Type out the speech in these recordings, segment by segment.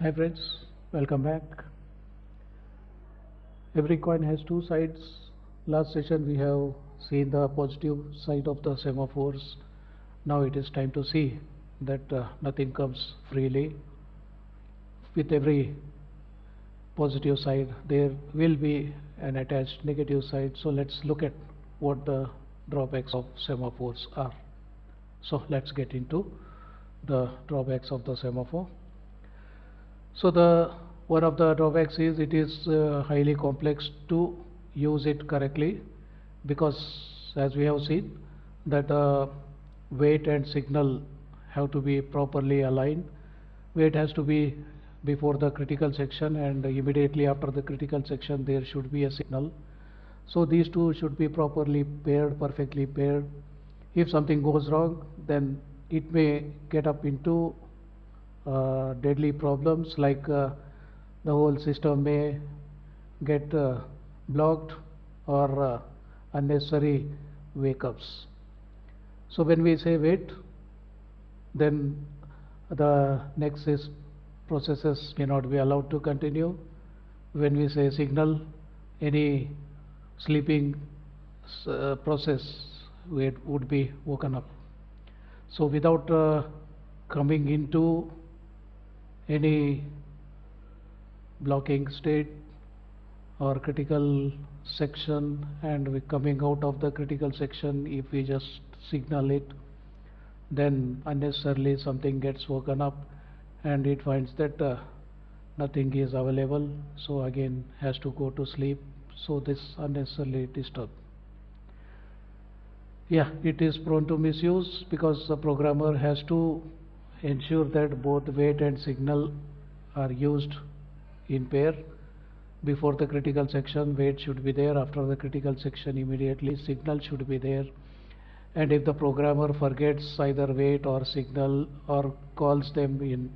Hi friends, welcome back. Every coin has two sides. Last session we have seen the positive side of the semaphores. Now it is time to see that nothing comes freely. With every positive side there will be an attached negative side. So let's look at what the drawbacks of semaphores are. So let's get into the drawbacks of the semaphore. So the one of the drawbacks is it is highly complex to use it correctly, because as we have seen that weight and signal have to be properly aligned. Weight has to be before the critical section, and immediately after the critical section there should be a signal. So these two should be properly paired, perfectly paired. If something goes wrong, then it may get up into deadly problems, like the whole system may get blocked, or unnecessary wake-ups. So when we say wait, then the next processes may not be allowed to continue. When we say signal, any sleeping process would be woken up. So without coming into any blocking state or critical section, and we coming out of the critical section, if we just signal it, then unnecessarily something gets woken up and it finds that nothing is available, so again has to go to sleep. So this unnecessarily disturbs. Yeah, it is prone to misuse, because the programmer has to ensure that both weight and signal are used in pair. Before the critical section, weight should be there. After the critical section, immediately signal should be there. And if the programmer forgets either weight or signal, or calls them in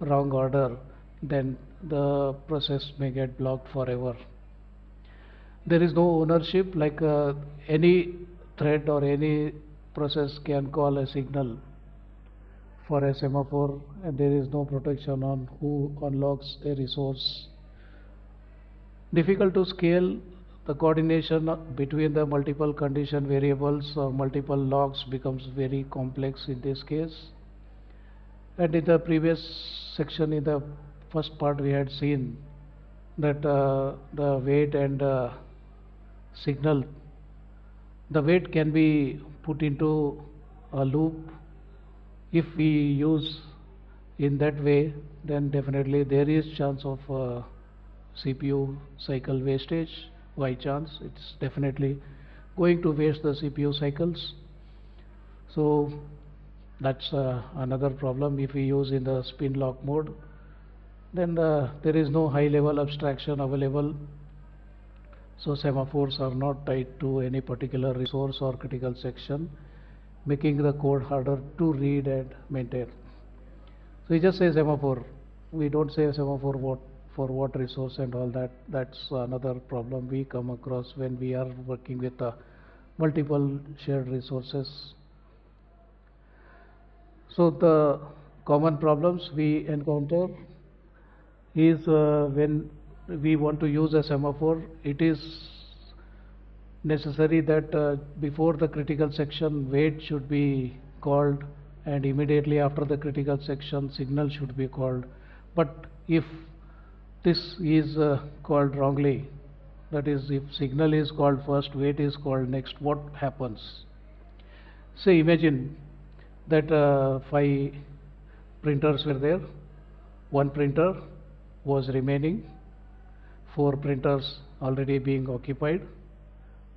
wrong order, then the process may get blocked forever. There is no ownership, like any thread or any process can call a signal for a semaphore, and there is no protection on who unlocks a resource. Difficult to scale. The coordination between the multiple condition variables or multiple logs becomes very complex in this case. And in the previous section, in the first part, we had seen that the weight and signal, the weight can be put into a loop. If we use in that way, then definitely there is chance of CPU cycle wastage. Why chance? It's definitely going to waste the CPU cycles. So that's another problem. If we use in the spin lock mode, then there is no high level abstraction available. So semaphores are not tied to any particular resource or critical section, making the code harder to read and maintain. So we just say semaphore. We don't say semaphore for what resource and all that. That's another problem we come across when we are working with multiple shared resources. So the common problems we encounter is when we want to use a semaphore, it is necessary that before the critical section, wait should be called, and immediately after the critical section, signal should be called. But if this is called wrongly, that is, if signal is called first, wait is called next, what happens? Say imagine that 5 printers were there, 1 printer was remaining, 4 printers already being occupied,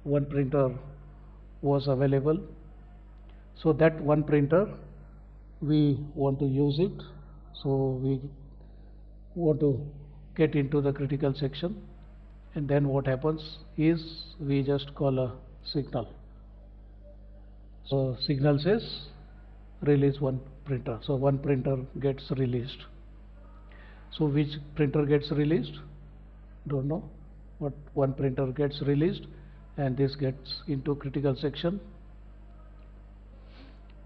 1 printer was available. So that 1 printer, we want to use it, so we want to get into the critical section, and then what happens is we just call a signal. So signal says release 1 printer, so 1 printer gets released. So which printer gets released? Don't know, but 1 printer gets released, and this gets into critical section.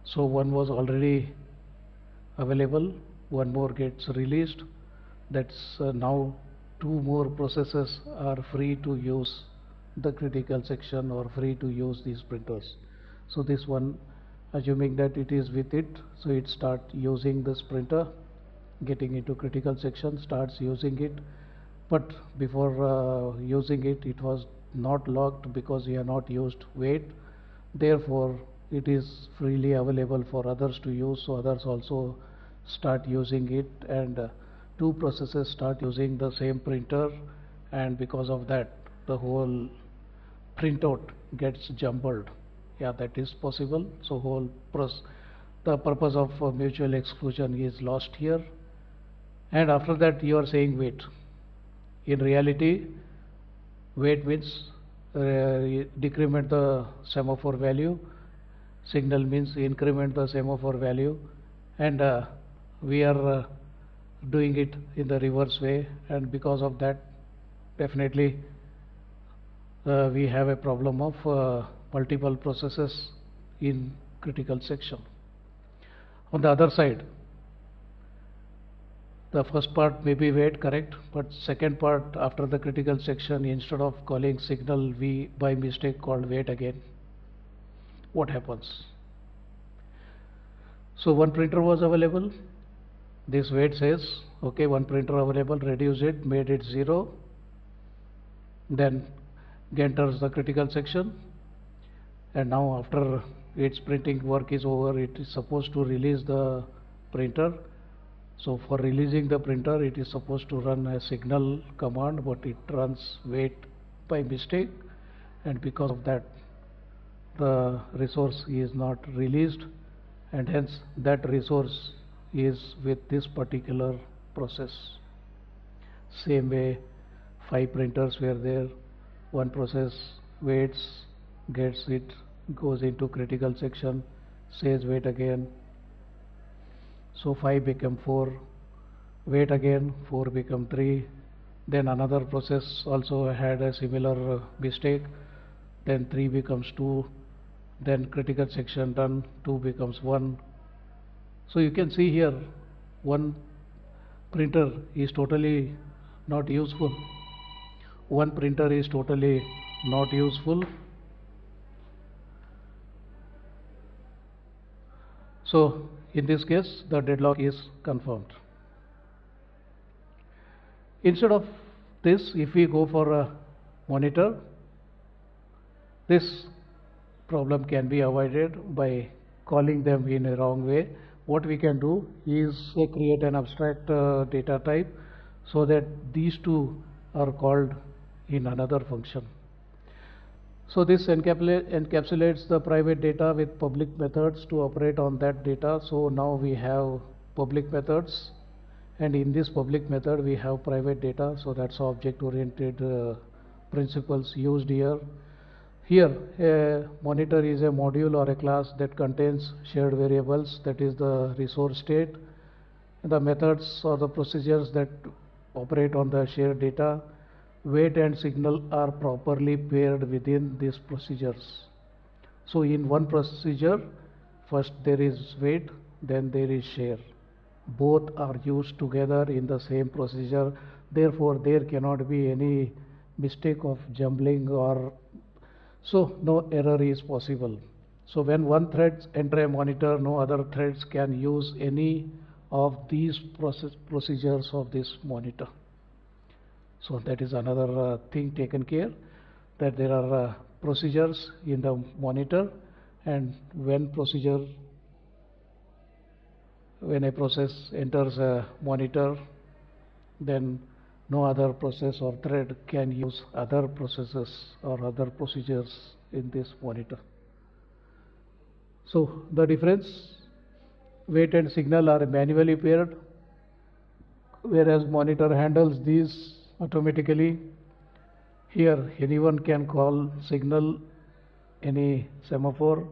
So 1 was already available, 1 more gets released. That's now two more processes are free to use the critical section or free to use these printers. So this one, assuming that it is with it, so it start using this printer, getting into critical section, starts using it, but before using it, it was not locked because we have not used wait. Therefore it is freely available for others to use, so others also start using it, and two processes start using the same printer, and because of that the whole printout gets jumbled. Yeah, that is possible. So the purpose of mutual exclusion is lost here, and after that you are saying wait. In reality, wait means decrement the semaphore value, signal means increment the semaphore value, and we are doing it in the reverse way, and because of that definitely we have a problem of multiple processes in critical section. On the other side, the first part may be wait, correct, but second part after the critical section, instead of calling signal, we by mistake called wait again. What happens? So one printer was available, this wait says okay, one printer available, reduce it, made it 0, then enters the critical section, and now after its printing work is over, it is supposed to release the printer. So for releasing the printer, it is supposed to run a signal command, but it runs wait by mistake, and because of that the resource is not released, and hence that resource is with this particular process. Same way, 5 printers were there, one process waits, gets it, goes into critical section, says wait again, so 5 become 4, wait again, 4 become 3, then another process also had a similar mistake, then 3 becomes 2, then critical section done, 2 becomes 1. So you can see here one printer is totally not useful, one printer is totally not useful. So in this case the deadlock is confirmed. Instead of this, if we go for a monitor, this problem can be avoided by calling them in a wrong way. What we can do is create an abstract data type so that these two are called in another function. So this encapsulates the private data with public methods to operate on that data. So now we have public methods, and in this public method we have private data, so that's object oriented principles used here. Here a monitor is a module or a class that contains shared variables, that is the resource state. The methods or the procedures that operate on the shared data, wait and signal are properly paired within these procedures. So in one procedure, first there is wait, then there is share. Both are used together in the same procedure, therefore there cannot be any mistake of jumbling, or so no error is possible. So when one thread enter a monitor, no other threads can use any of these procedures of this monitor. So that is another thing taken care, that there are procedures in the monitor, and when a process enters a monitor, then no other process or thread can use other processes or other procedures in this monitor. So the difference, wait and signal are manually paired, whereas monitor handles these automatically. Here anyone can call signal any semaphore,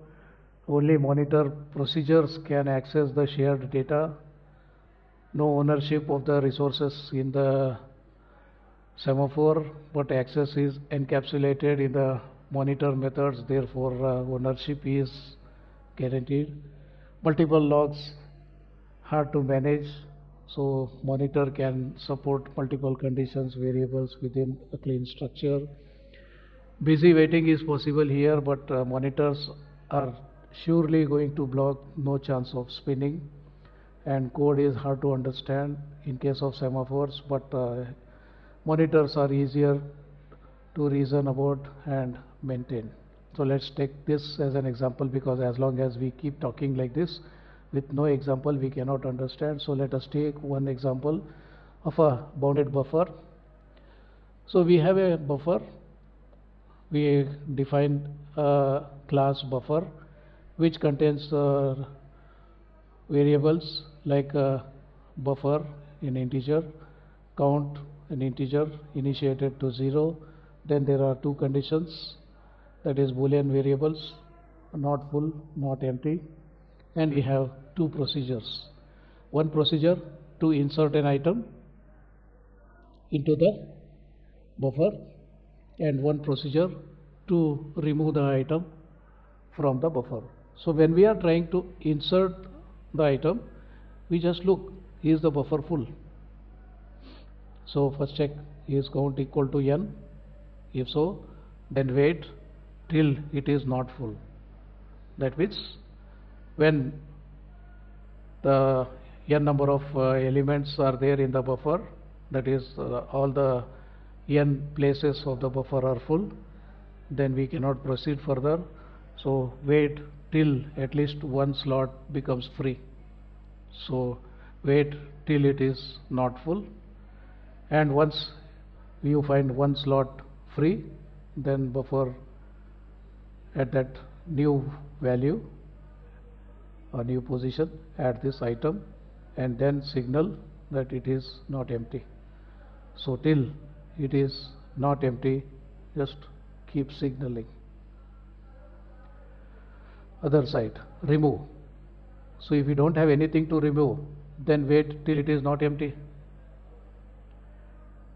only monitor procedures can access the shared data, no ownership of the resources in the semaphore, but access is encapsulated in the monitor methods, therefore ownership is guaranteed. Multiple logs hard to manage, So monitor can support multiple conditions, variables within a clean structure. Busy waiting is possible here, but monitors are surely going to block, no chance of spinning, and code is hard to understand in case of semaphores, but monitors are easier to reason about and maintain. So let's take this as an example, because as long as we keep talking like this with no example, we cannot understand. So let us take one example of a bounded buffer. So we have a buffer. We define a class buffer which contains variables like buffer in integer, count an integer initiated to 0. Then there are two conditions, that is Boolean variables, not full, not empty, and we have two procedures. One procedure to insert an item into the buffer, and one procedure to remove the item from the buffer. So when we are trying to insert the item, we just look, is the buffer full? So first check, is count equal to n? If so, then wait till it is not full. That means when the n number of elements are there in the buffer, that is all the n places of the buffer are full, then we cannot proceed further. So wait till at least one slot becomes free. So wait till it is not full, and once you find one slot free, then buffer at that new value or new position, add this item, and then signal that it is not empty. So till it is not empty, just keep signaling. Other side, remove. So if you don't have anything to remove, then wait till it is not empty.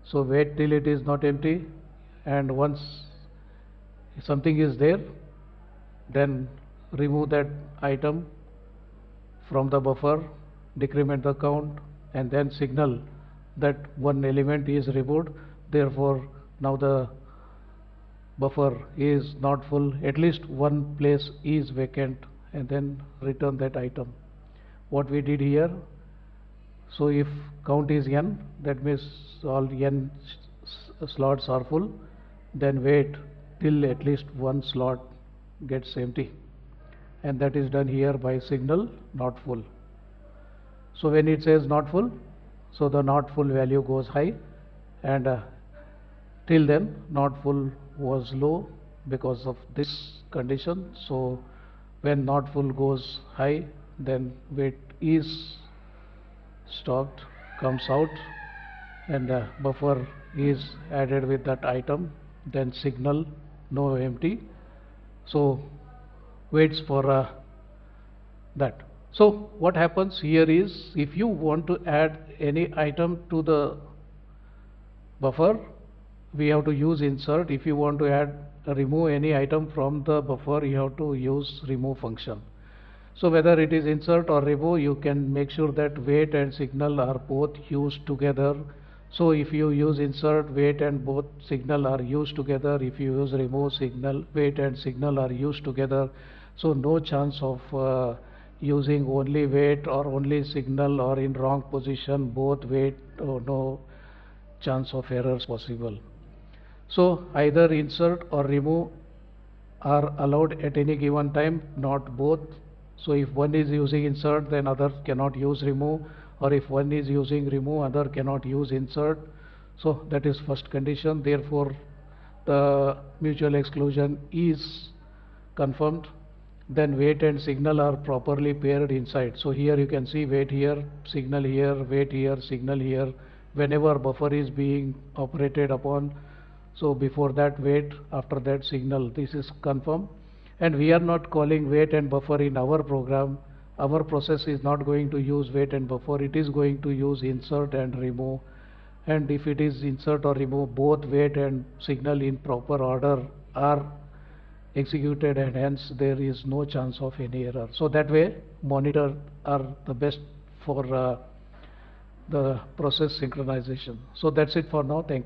So wait till it is not empty, and once something is there, then remove that item from the buffer, decrement the count, and then signal that one element is removed. Therefore now the buffer is not full, at least one place is vacant, and then return that item. What we did here, so if count is n, that means all n slots are full, then wait till at least one slot gets empty, and that is done here by signal not full. So when it says not full, so the not full value goes high, and till then not full was low because of this condition. So when not full goes high, then wait is stopped, comes out, and buffer is added with that item, then signal no empty. So waits for that. So what happens here is, if you want to add any item to the buffer, we have to use insert. If you want to add remove any item from the buffer, you have to use remove function. So whether it is insert or remove, you can make sure that wait and signal are both used together. So if you use insert, wait and both signal are used together. If you use remove, signal, wait and signal are used together. So no chance of using only wait or only signal, or in wrong position both wait, or no chance of errors possible. So either insert or remove are allowed at any given time, not both. So if one is using insert, then other cannot use remove, or if one is using remove, other cannot use insert. So that is first condition. Therefore the mutual exclusion is confirmed. Then wait and signal are properly paired inside. So here you can see wait here, signal here, wait here, signal here, whenever buffer is being operated upon. So before that wait, after that signal, this is confirmed. And we are not calling wait and buffer in our program. Our process is not going to use wait and buffer, it is going to use insert and remove. And if it is insert or remove, both wait and signal in proper order are executed, and hence there is no chance of any error. So that way monitor are the best for the process synchronization. So that's it for now. Thank you.